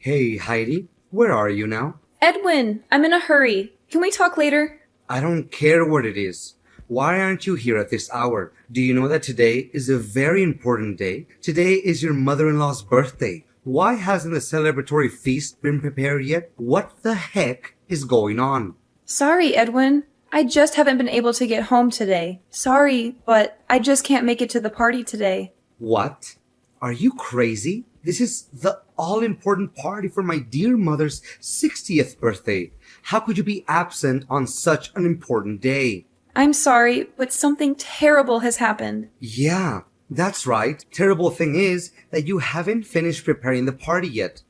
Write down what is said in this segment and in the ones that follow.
Hey, Heidi, where are you now? Edwin, I'm in a hurry. Can we talk later? I don't care what it is. Why aren't you here at this hour? Do you know that today is a very important day? Today is your mother-in-law's birthday. Why hasn't the celebratory feast been prepared yet? What the heck is going on? Sorry, Edwin. I just haven't been able to get home today. Sorry, but I just can't make it to the party today. What? Are you crazy? This is the all-important party for my dear mother's 60th birthday. How could you be absent on such an important day? I'm sorry, but something terrible has happened. Yeah, that's right. Terrible thing is that you haven't finished preparing the party yet.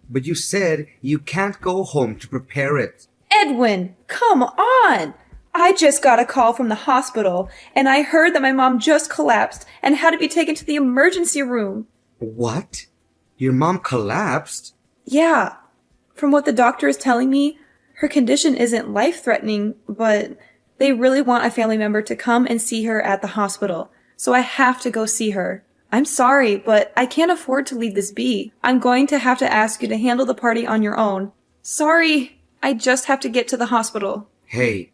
But you said you can't go home to prepare it. Edwin, come on! I just got a call from the hospital, and I heard that my mom just collapsed and had to be taken to the emergency room. What? Your mom collapsed? Yeah. From what the doctor is telling me, her condition isn't life-threatening, but they really want a family member to come and see her at the hospital, so I have to go see her. I'm sorry, but I can't afford to leave this be. I'm going to have to ask you to handle the party on your own. Sorry, I just have to get to the hospital. Hey,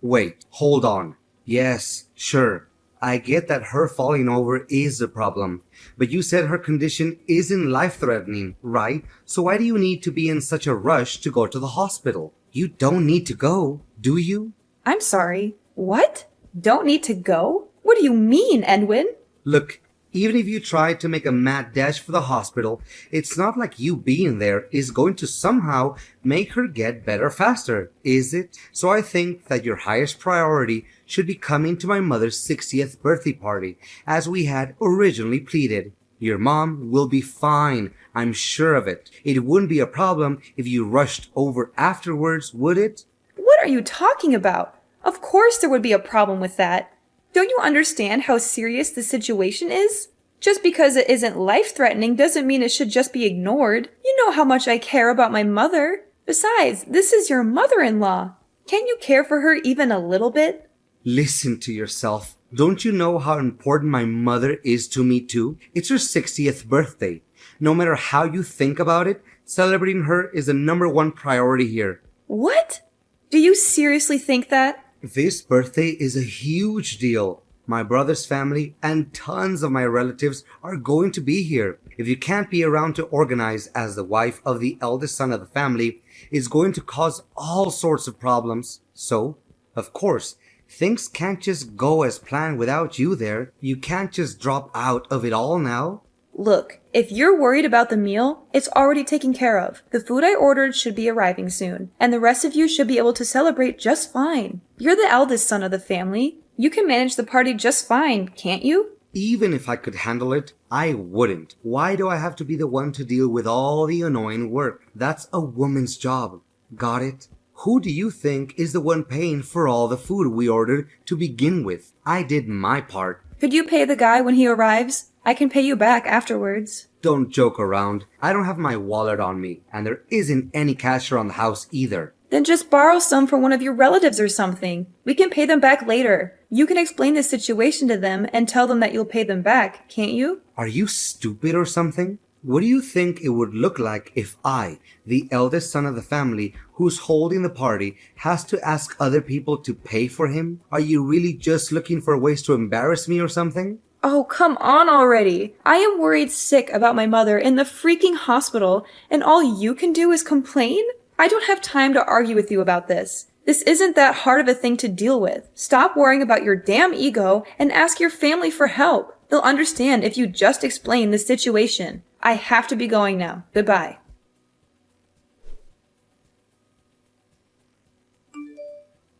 wait, hold on. Yes, sure. I get that her falling over is a problem, but you said her condition isn't life-threatening, right? So why do you need to be in such a rush to go to the hospital? You don't need to go, do you? I'm sorry. What? Don't need to go? What do you mean, Edwin? Look, even if you try to make a mad dash for the hospital, it's not like you being there is going to somehow make her get better faster, is it? So I think that your highest priority should be coming to my mother's 60th birthday party, as we had originally pleaded. Your mom will be fine, I'm sure of it. It wouldn't be a problem if you rushed over afterwards, would it? What are you talking about? Of course there would be a problem with that. Don't you understand how serious the situation is? Just because it isn't life-threatening doesn't mean it should just be ignored. You know how much I care about my mother. Besides, this is your mother-in-law. Can't you care for her even a little bit? Listen to yourself. Don't you know how important my mother is to me too? It's her 60th birthday. No matter how you think about it, celebrating her is the number one priority here. What? Do you seriously think that? This birthday is a huge deal. My brother's family and tons of my relatives are going to be here. If you can't be around to organize as the wife of the eldest son of the family, it's going to cause all sorts of problems. So, of course, things can't just go as planned without you there. You can't just drop out of it all now. Look, if you're worried about the meal, it's already taken care of. The food I ordered should be arriving soon, and the rest of you should be able to celebrate just fine. You're the eldest son of the family. You can manage the party just fine, can't you? Even if I could handle it, I wouldn't. Why do I have to be the one to deal with all the annoying work? That's a woman's job. Got it? Who do you think is the one paying for all the food we ordered to begin with? I did my part. Could you pay the guy when he arrives? I can pay you back afterwards. Don't joke around. I don't have my wallet on me, and there isn't any cash around the house either. Then just borrow some from one of your relatives or something. We can pay them back later. You can explain the situation to them and tell them that you'll pay them back, can't you? Are you stupid or something? What do you think it would look like if I, the eldest son of the family who's holding the party, has to ask other people to pay for him? Are you really just looking for ways to embarrass me or something? Oh, come on already. I am worried sick about my mother in the freaking hospital, and all you can do is complain? I don't have time to argue with you about this. This isn't that hard of a thing to deal with. Stop worrying about your damn ego and ask your family for help. They'll understand if you just explain the situation. I have to be going now. Goodbye.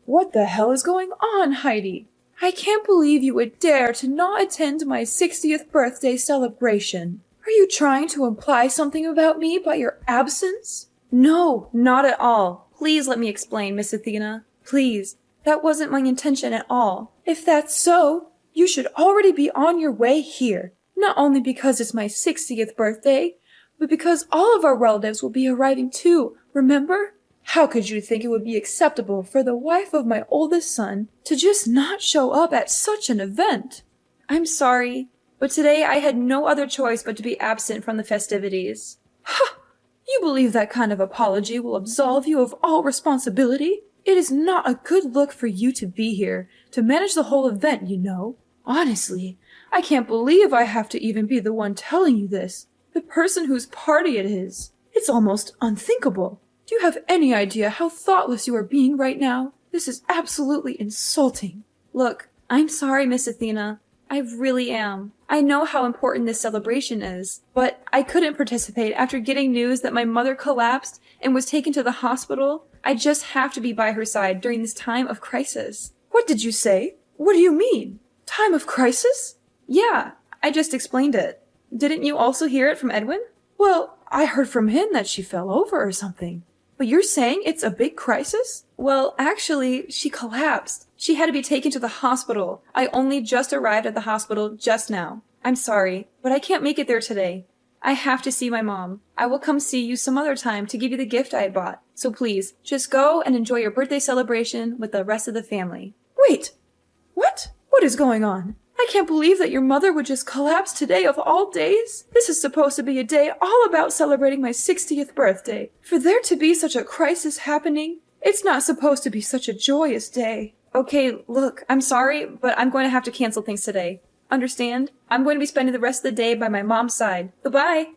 What the hell is going on, Heidi? I can't believe you would dare to not attend my 60th birthday celebration. Are you trying to imply something about me by your absence? No, not at all. Please let me explain, Miss Athena. Please. That wasn't my intention at all. If that's so, you should already be on your way here. Not only because it's my 60th birthday, but because all of our relatives will be arriving too, remember? How could you think it would be acceptable for the wife of my oldest son to just not show up at such an event? I'm sorry, but today I had no other choice but to be absent from the festivities. Ha! You believe that kind of apology will absolve you of all responsibility? It is not a good look for you to be here, to manage the whole event, you know. Honestly, I can't believe I have to even be the one telling you this. The person whose party it is. It's almost unthinkable. Do you have any idea how thoughtless you are being right now? This is absolutely insulting. Look, I'm sorry, Miss Athena. I really am. I know how important this celebration is, but I couldn't participate after getting news that my mother collapsed and was taken to the hospital. I just have to be by her side during this time of crisis. What did you say? What do you mean? Time of crisis? Yeah, I just explained it. Didn't you also hear it from Edwin? Well, I heard from him that she fell over or something. But you're saying it's a big crisis? Well, actually, she collapsed. She had to be taken to the hospital. I only just arrived at the hospital just now. I'm sorry, but I can't make it there today. I have to see my mom. I will come see you some other time to give you the gift I bought. So please, just go and enjoy your birthday celebration with the rest of the family. Wait! What? What is going on? I can't believe that your mother would just collapse today of all days. This is supposed to be a day all about celebrating my 60th birthday. For there to be such a crisis happening, it's not supposed to be such a joyous day. Okay, look, I'm sorry, but I'm going to have to cancel things today. Understand? I'm going to be spending the rest of the day by my mom's side. Goodbye.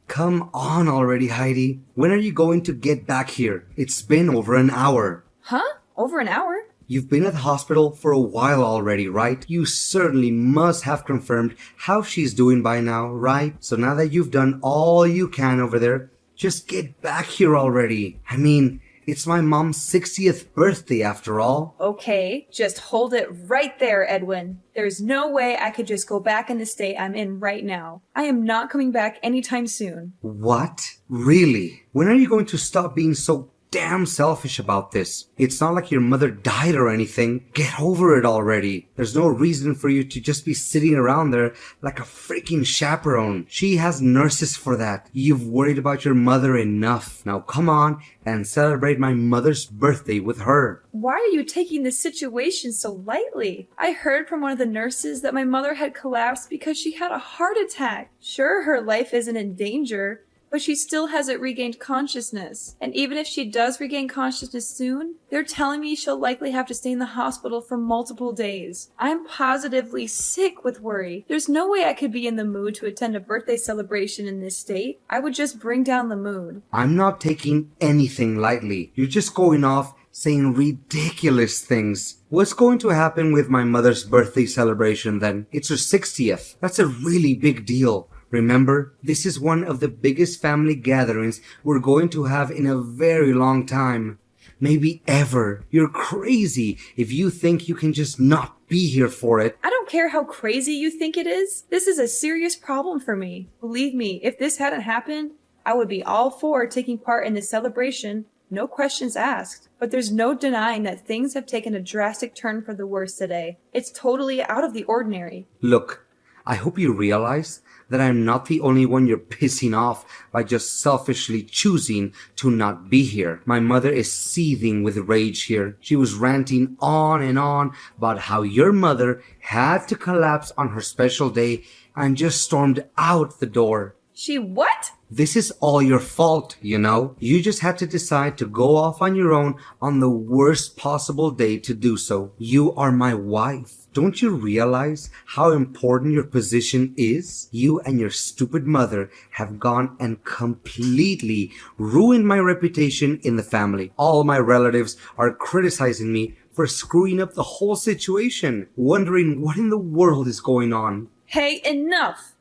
Come on already, Heidi. When are you going to get back here? It's been over an hour. Huh? Over an hour? You've been at the hospital for a while already, right? You certainly must have confirmed how she's doing by now, right? So now that you've done all you can over there, just get back here already. I mean, it's my mom's 60th birthday after all. Okay, just hold it right there, Edwin. There's no way I could just go back in the state I'm in right now. I am not coming back anytime soon. What? Really? When are you going to stop being so damn selfish about this? It's not like your mother died or anything. Get over it already. There's no reason for you to just be sitting around there like a freaking chaperone. She has nurses for that. You've worried about your mother enough. Now come on and celebrate my mother's birthday with her. Why are you taking this situation so lightly? I heard from one of the nurses that my mother had collapsed because she had a heart attack. Sure, her life isn't in danger, but she still hasn't regained consciousness. And even if she does regain consciousness soon, they're telling me she'll likely have to stay in the hospital for multiple days. I'm positively sick with worry. There's no way I could be in the mood to attend a birthday celebration in this state. I would just bring down the mood. I'm not taking anything lightly. You're just going off saying ridiculous things. What's going to happen with my mother's birthday celebration then? It's her 60th. That's a really big deal. Remember, this is one of the biggest family gatherings we're going to have in a very long time. Maybe ever. You're crazy if you think you can just not be here for it. I don't care how crazy you think it is. This is a serious problem for me. Believe me, if this hadn't happened, I would be all for taking part in this celebration. No questions asked. But there's no denying that things have taken a drastic turn for the worse today. It's totally out of the ordinary. Look, I hope you realize that I'm not the only one you're pissing off by just selfishly choosing to not be here. My mother is seething with rage here. She was ranting on and on about how your mother had to collapse on her special day and just stormed out the door. She what? This is all your fault, you know? You just had to decide to go off on your own on the worst possible day to do so. You are my wife. Don't you realize how important your position is? You and your stupid mother have gone and completely ruined my reputation in the family. All my relatives are criticizing me for screwing up the whole situation, wondering what in the world is going on. Hey, enough!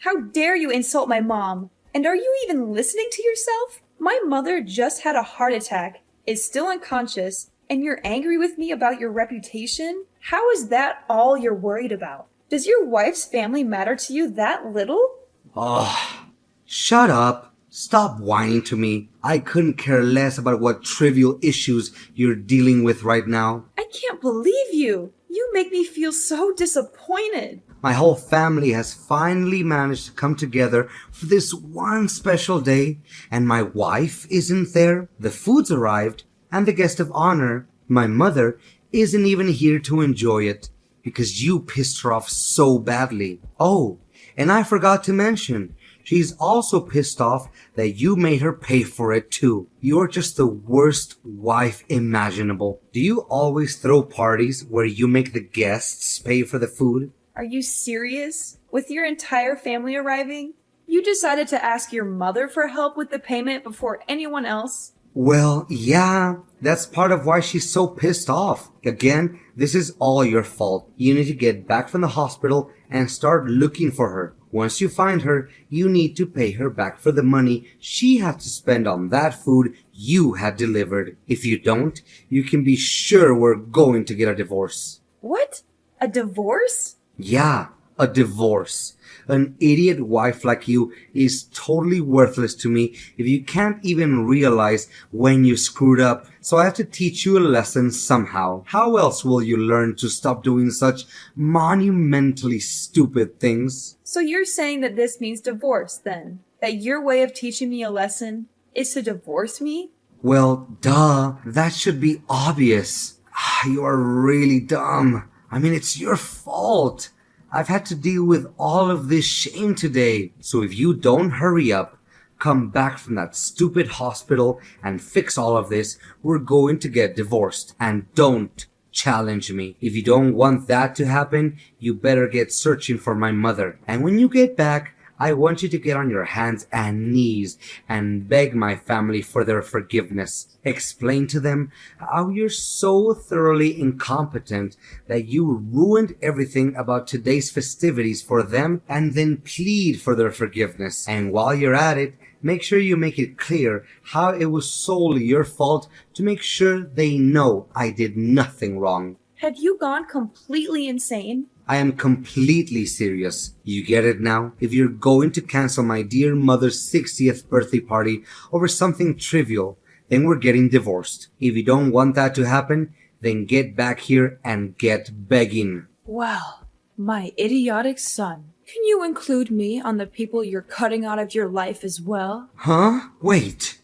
How dare you insult my mom? And are you even listening to yourself? My mother just had a heart attack, is still unconscious, and you're angry with me about your reputation? How is that all you're worried about? Does your wife's family matter to you that little? Oh, shut up. Stop whining to me. I couldn't care less about what trivial issues you're dealing with right now. I can't believe you. You make me feel so disappointed. My whole family has finally managed to come together for this one special day, and my wife isn't there. The food's arrived, and the guest of honor, my mother, isn't even here to enjoy it because you pissed her off so badly. Oh, And I forgot to mention, she's also pissed off that you made her pay for it too. You're just the worst wife imaginable. Do you always throw parties where you make the guests pay for the food? Are you serious? With your entire family arriving, you decided to ask your mother for help with the payment before anyone else? Well, yeah, that's part of why she's so pissed off. Again, this is all your fault. You need to get back from the hospital and start looking for her. Once you find her, you need to pay her back for the money she had to spend on that food you had delivered. If you don't, you can be sure we're going to get a divorce. What? A divorce? Yeah, a divorce. An idiot wife like you is totally worthless to me if you can't even realize when you screwed up. So I have to teach you a lesson somehow. How else will you learn to stop doing such monumentally stupid things? So you're saying that this means divorce, then? That your way of teaching me a lesson is to divorce me? Well, duh. That should be obvious. You are really dumb. I mean, it's your fault. I've had to deal with all of this shame today. So if you don't hurry up, come back from that stupid hospital and fix all of this, we're going to get divorced. And don't challenge me. If you don't want that to happen, you better get searching for my mother. And when you get back, I want you to get on your hands and knees and beg my family for their forgiveness. Explain to them how you're so thoroughly incompetent that you ruined everything about today's festivities for them, and then plead for their forgiveness. And while you're at it, make sure you make it clear how it was solely your fault to make sure they know I did nothing wrong. Have you gone completely insane? I am completely serious. You get it now? If you're going to cancel my dear mother's 60th birthday party over something trivial, then we're getting divorced. If you don't want that to happen, then get back here and get begging. Well, my idiotic son. Can you include me on the people you're cutting out of your life as well? Huh? Wait.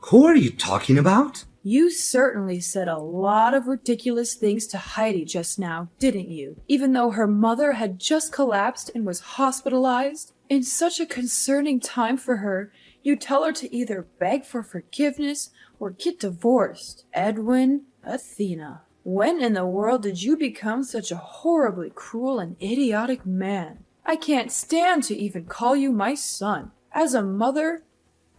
Who are you talking about? You certainly said a lot of ridiculous things to Heidi just now, didn't you? Even though her mother had just collapsed and was hospitalized? In such a concerning time for her, you tell her to either beg for forgiveness or get divorced. Edwin, Athena, when in the world did you become such a horribly cruel and idiotic man? I can't stand to even call you my son. As a mother,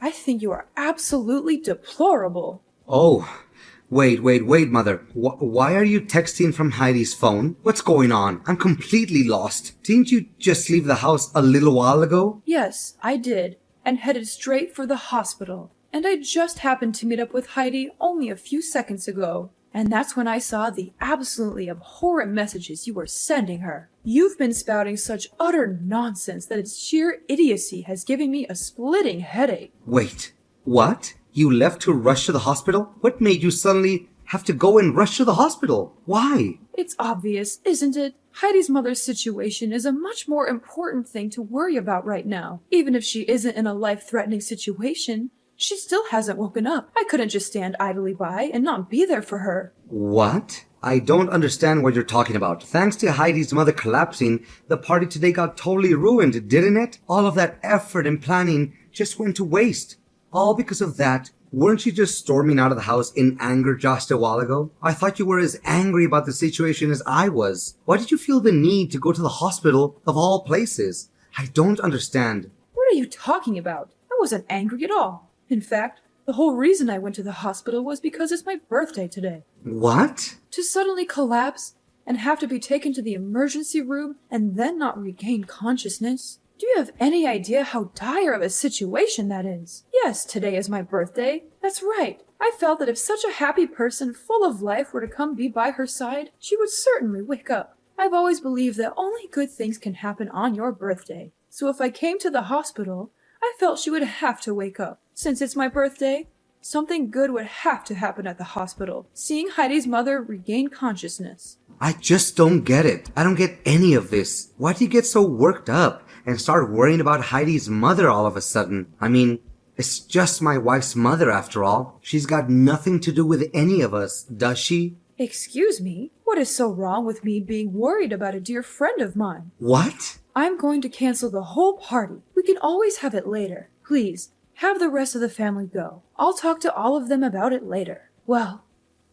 I think you are absolutely deplorable. Oh, wait, mother. Why are you texting from Heidi's phone? What's going on? I'm completely lost. Didn't you just leave the house a little while ago? Yes, I did, and headed straight for the hospital. And I just happened to meet up with Heidi only a few seconds ago. And that's when I saw the absolutely abhorrent messages you were sending her. You've been spouting such utter nonsense that its sheer idiocy has given me a splitting headache. Wait, what? You left to rush to the hospital? What made you suddenly have to go and rush to the hospital? Why? It's obvious, isn't it? Heidi's mother's situation is a much more important thing to worry about right now. Even if she isn't in a life-threatening situation, she still hasn't woken up. I couldn't just stand idly by and not be there for her. What? I don't understand what you're talking about. Thanks to Heidi's mother collapsing, the party today got totally ruined, didn't it? All of that effort and planning just went to waste. All because of that. Weren't you just storming out of the house in anger just a while ago? I thought you were as angry about the situation as I was. Why did you feel the need to go to the hospital of all places? I don't understand. What are you talking about? I wasn't angry at all. In fact, the whole reason I went to the hospital was because it's my birthday today. What? To suddenly collapse and have to be taken to the emergency room and then not regain consciousness? Do you have any idea how dire of a situation that is? Yes, today is my birthday. That's right. I felt that if such a happy person full of life were to come be by her side, she would certainly wake up. I've always believed that only good things can happen on your birthday. So if I came to the hospital, I felt she would have to wake up. Since it's my birthday, something good would have to happen at the hospital, seeing Heidi's mother regain consciousness. I just don't get it. I don't get any of this. Why do you get so worked up and start worrying about Heidi's mother all of a sudden? I mean, it's just my wife's mother after all. She's got nothing to do with any of us, does she? Excuse me? What is so wrong with me being worried about a dear friend of mine? What? I'm going to cancel the whole party. We can always have it later. Please, have the rest of the family go. I'll talk to all of them about it later. Well,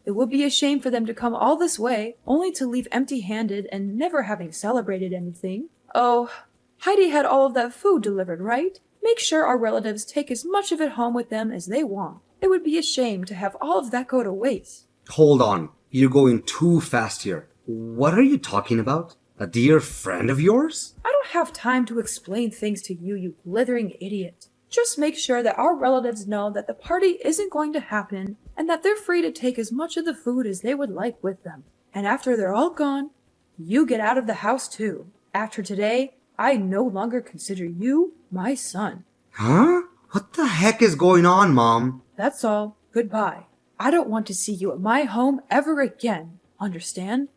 it would be a shame for them to come all this way, only to leave empty-handed and never having celebrated anything. Oh, Heidi had all of that food delivered, right? Make sure our relatives take as much of it home with them as they want. It would be a shame to have all of that go to waste. Hold on. You're going too fast here. What are you talking about? A dear friend of yours? I don't have time to explain things to you, you blithering idiot. Just make sure that our relatives know that the party isn't going to happen and that they're free to take as much of the food as they would like with them. And after they're all gone, you get out of the house too. After today, I no longer consider you my son. Huh? What the heck is going on, Mom? That's all. Goodbye. I don't want to see you at my home ever again. Understand?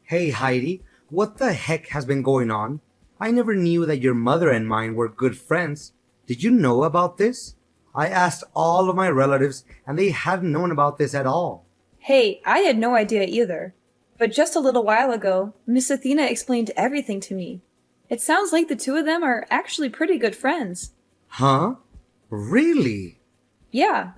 Hey, Heidi. What the heck has been going on? I never knew that your mother and mine were good friends. Did you know about this? I asked all of my relatives, and they hadn't known about this at all. Hey, I had no idea either. But just a little while ago, Miss Athena explained everything to me. It sounds like the two of them are actually pretty good friends. Huh? Really? Yeah.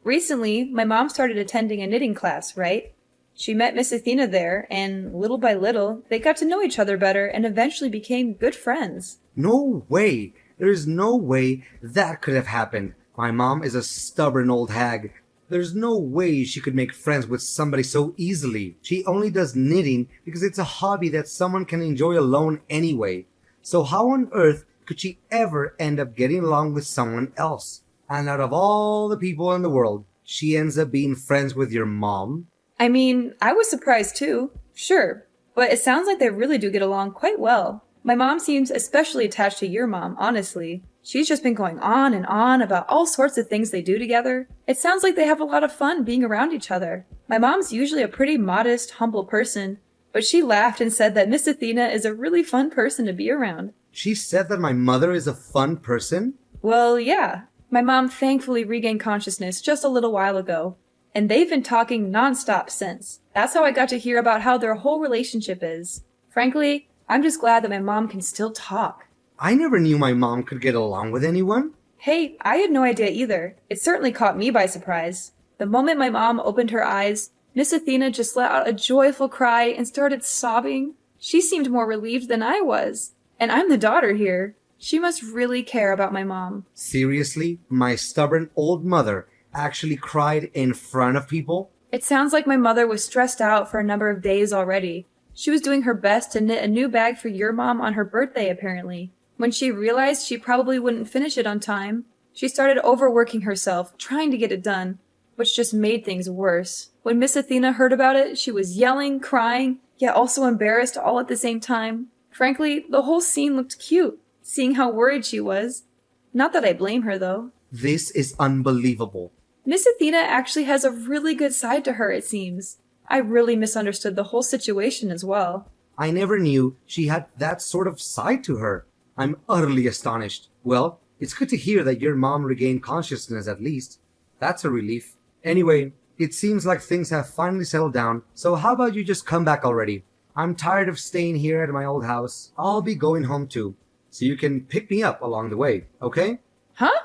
Recently, my mom started attending a knitting class, right? She met Miss Athena there, and little by little, they got to know each other better and eventually became good friends. No way. There's no way that could have happened. My mom is a stubborn old hag. There's no way she could make friends with somebody so easily. She only does knitting because it's a hobby that someone can enjoy alone anyway. So how on earth could she ever end up getting along with someone else? And out of all the people in the world, she ends up being friends with your mom? I mean, I was surprised too. Sure. But it sounds like they really do get along quite well. My mom seems especially attached to your mom, honestly. She's just been going on and on about all sorts of things they do together. It sounds like they have a lot of fun being around each other. My mom's usually a pretty modest, humble person, but she laughed and said that Miss Athena is a really fun person to be around. She said that my mother is a fun person? Well, yeah. My mom thankfully regained consciousness just a little while ago, and they've been talking nonstop since. That's how I got to hear about how their whole relationship is. Frankly, I'm just glad that my mom can still talk. I never knew my mom could get along with anyone. Hey, I had no idea either. It certainly caught me by surprise. The moment my mom opened her eyes, Miss Athena just let out a joyful cry and started sobbing. She seemed more relieved than I was. And I'm the daughter here. She must really care about my mom. Seriously? My stubborn old mother actually cried in front of people? It sounds like my mother was stressed out for a number of days already. She was doing her best to knit a new bag for your mom on her birthday, apparently. When she realized she probably wouldn't finish it on time, she started overworking herself, trying to get it done, which just made things worse. When Miss Athena heard about it, she was yelling, crying, yet also embarrassed all at the same time. Frankly, the whole scene looked cute, seeing how worried she was. Not that I blame her, though. This is unbelievable. Miss Athena actually has a really good side to her, it seems. I really misunderstood the whole situation as well. I never knew she had that sort of side to her. I'm utterly astonished. Well, it's good to hear that your mom regained consciousness at least. That's a relief. Anyway, it seems like things have finally settled down, so how about you just come back already? I'm tired of staying here at my old house. I'll be going home too, so you can pick me up along the way, okay? Huh?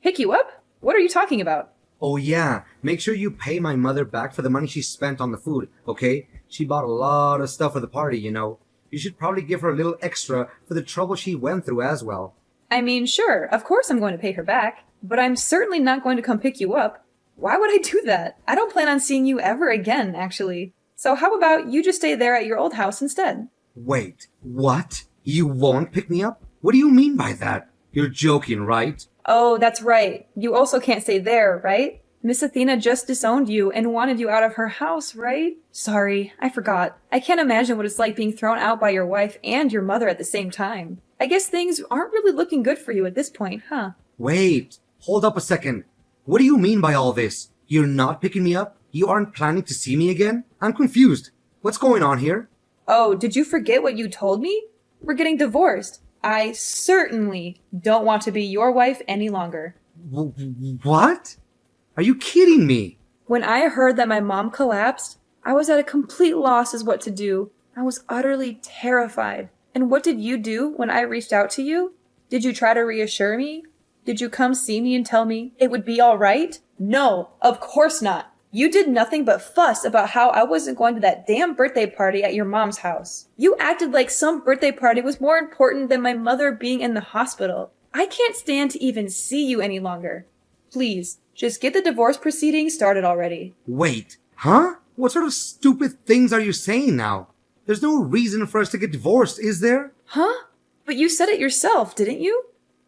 Pick you up? What are you talking about? Oh yeah, make sure you pay my mother back for the money she spent on the food, okay? She bought a lot of stuff for the party, you know. You should probably give her a little extra for the trouble she went through as well. I mean, sure, of course I'm going to pay her back, but I'm certainly not going to come pick you up. Why would I do that? I don't plan on seeing you ever again, actually. So how about you just stay there at your old house instead? Wait, what? You won't pick me up? What do you mean by that? You're joking, right? Oh, that's right. You also can't stay there, right? Miss Athena just disowned you and wanted you out of her house, right? Sorry, I forgot. I can't imagine what it's like being thrown out by your wife and your mother at the same time. I guess things aren't really looking good for you at this point, huh? Wait, hold up a second. What do you mean by all this? You're not picking me up? You aren't planning to see me again? I'm confused. What's going on here? Oh, did you forget what you told me? We're getting divorced. I certainly don't want to be your wife any longer. What? Are you kidding me? When I heard that my mom collapsed, I was at a complete loss as what to do. I was utterly terrified. And what did you do when I reached out to you? Did you try to reassure me? Did you come see me and tell me it would be all right? No, of course not. You did nothing but fuss about how I wasn't going to that damn birthday party at your mom's house. You acted like some birthday party was more important than my mother being in the hospital. I can't stand to even see you any longer. Please, just get the divorce proceedings started already. Wait, huh? What sort of stupid things are you saying now? There's no reason for us to get divorced, is there? Huh? But you said it yourself, didn't you?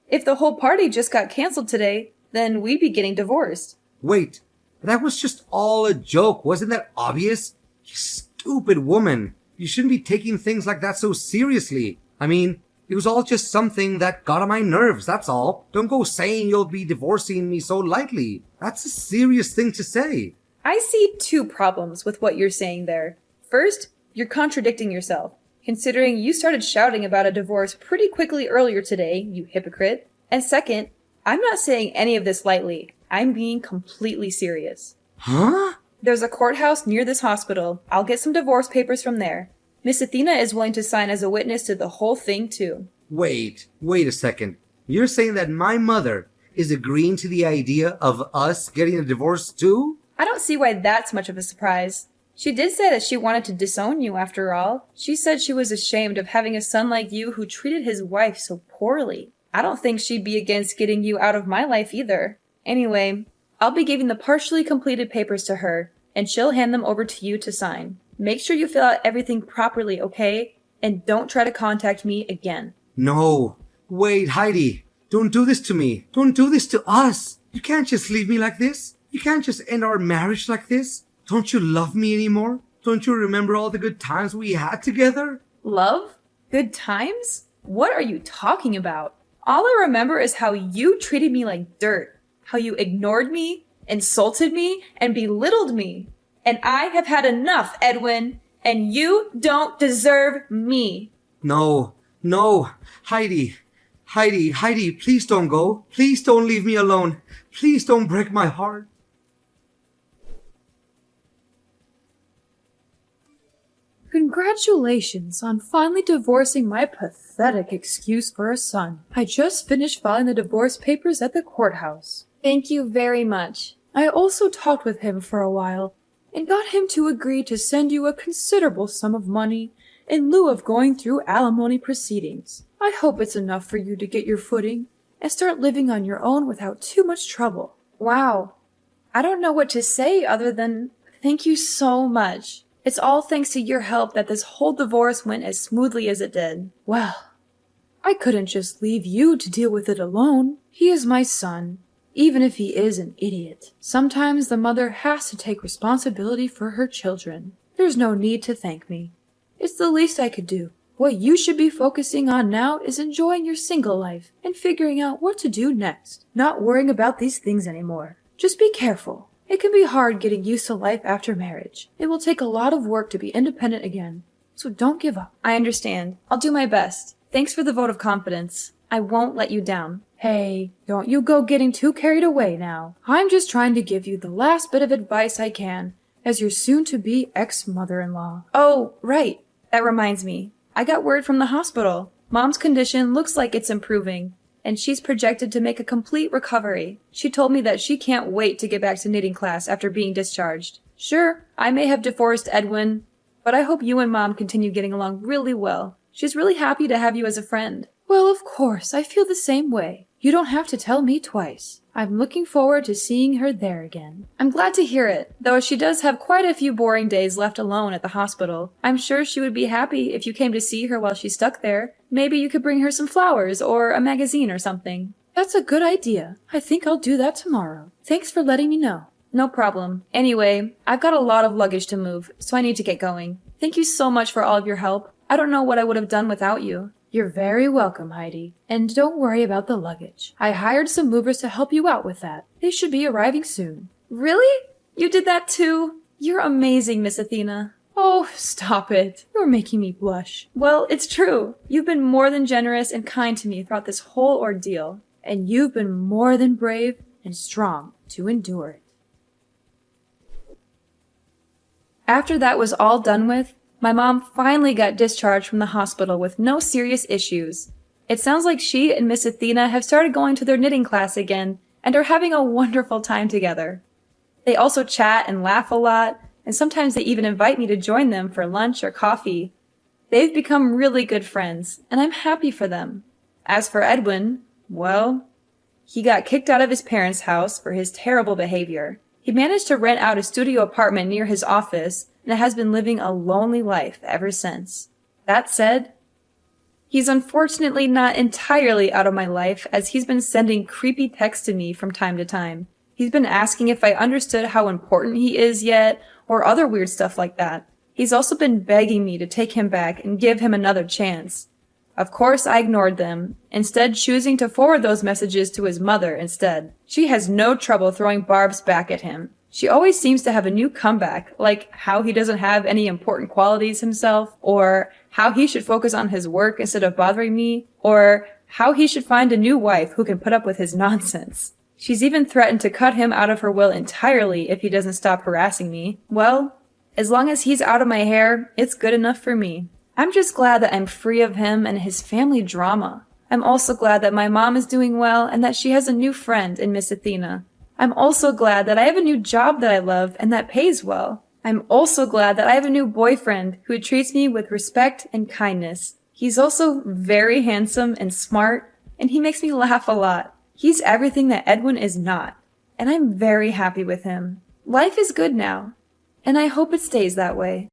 If the whole party just got canceled today, then we'd be getting divorced. Wait, that was just all a joke. Wasn't that obvious? You stupid woman. You shouldn't be taking things like that so seriously. I mean, it was all just something that got on my nerves, that's all. Don't go saying you'll be divorcing me so lightly. That's a serious thing to say. I see two problems with what you're saying there. First, you're contradicting yourself, considering you started shouting about a divorce pretty quickly earlier today, you hypocrite. And second, I'm not saying any of this lightly. I'm being completely serious. Huh? There's a courthouse near this hospital. I'll get some divorce papers from there. Miss Athena is willing to sign as a witness to the whole thing, too. Wait a second. You're saying that my mother is agreeing to the idea of us getting a divorce too? I don't see why that's much of a surprise. She did say that she wanted to disown you after all. She said she was ashamed of having a son like you who treated his wife so poorly. I don't think she'd be against getting you out of my life either. Anyway, I'll be giving the partially completed papers to her, and she'll hand them over to you to sign. Make sure you fill out everything properly, okay? And don't try to contact me again. No. Wait, Heidi. Don't do this to me. Don't do this to us. You can't just leave me like this. You can't just end our marriage like this. Don't you love me anymore? Don't you remember all the good times we had together? Love? Good times? What are you talking about? All I remember is how you treated me like dirt. How you ignored me, insulted me, and belittled me. And I have had enough, Edwin. And you don't deserve me. No. Heidi, please don't go. Please don't leave me alone. Please don't break my heart. Congratulations on finally divorcing my pathetic excuse for a son. I just finished filing the divorce papers at the courthouse. Thank you very much. I also talked with him for a while and got him to agree to send you a considerable sum of money in lieu of going through alimony proceedings. I hope it's enough for you to get your footing and start living on your own without too much trouble. Wow. I don't know what to say other than thank you so much. It's all thanks to your help that this whole divorce went as smoothly as it did. Well, I couldn't just leave you to deal with it alone. He is my son, even if he is an idiot. Sometimes the mother has to take responsibility for her children. There's no need to thank me. It's the least I could do. What you should be focusing on now is enjoying your single life and figuring out what to do next. Not worrying about these things anymore. Just be careful. It can be hard getting used to life after marriage. It will take a lot of work to be independent again. So don't give up. I understand. I'll do my best. Thanks for the vote of confidence. I won't let you down. Hey, don't you go getting too carried away now. I'm just trying to give you the last bit of advice I can as your soon-to-be ex-mother-in-law. Oh, right. That reminds me. I got word from the hospital. Mom's condition looks like it's improving, and she's projected to make a complete recovery. She told me that she can't wait to get back to knitting class after being discharged. Sure, I may have divorced Edwin, but I hope you and Mom continue getting along really well. She's really happy to have you as a friend. Well, of course, I feel the same way. You don't have to tell me twice. I'm looking forward to seeing her there again. I'm glad to hear it, though she does have quite a few boring days left alone at the hospital. I'm sure she would be happy if you came to see her while she's stuck there. Maybe you could bring her some flowers or a magazine or something. That's a good idea. I think I'll do that tomorrow. Thanks for letting me know. No problem. Anyway, I've got a lot of luggage to move, so I need to get going. Thank you so much for all of your help. I don't know what I would have done without you. You're very welcome, Heidi. And don't worry about the luggage. I hired some movers to help you out with that. They should be arriving soon. Really? You did that too? You're amazing, Miss Athena. Oh, stop it. You're making me blush. Well, it's true. You've been more than generous and kind to me throughout this whole ordeal. And you've been more than brave and strong to endure it. After that was all done with, my mom finally got discharged from the hospital with no serious issues. It sounds like she and Miss Athena have started going to their knitting class again and are having a wonderful time together. They also chat and laugh a lot, and sometimes they even invite me to join them for lunch or coffee. They've become really good friends, and I'm happy for them. As for Edwin, well, he got kicked out of his parents' house for his terrible behavior. He managed to rent out a studio apartment near his office and has been living a lonely life ever since. That said, he's unfortunately not entirely out of my life, as he's been sending creepy texts to me from time to time. He's been asking if I understood how important he is yet, or other weird stuff like that. He's also been begging me to take him back and give him another chance. Of course, I ignored them, instead choosing to forward those messages to his mother instead. She has no trouble throwing barbs back at him. She always seems to have a new comeback, like how he doesn't have any important qualities himself, or how he should focus on his work instead of bothering me, or how he should find a new wife who can put up with his nonsense. She's even threatened to cut him out of her will entirely if he doesn't stop harassing me. Well, as long as he's out of my hair, it's good enough for me. I'm just glad that I'm free of him and his family drama. I'm also glad that my mom is doing well and that she has a new friend in Miss Athena. I'm also glad that I have a new job that I love and that pays well. I'm also glad that I have a new boyfriend who treats me with respect and kindness. He's also very handsome and smart, and he makes me laugh a lot. He's everything that Edwin is not, and I'm very happy with him. Life is good now, and I hope it stays that way.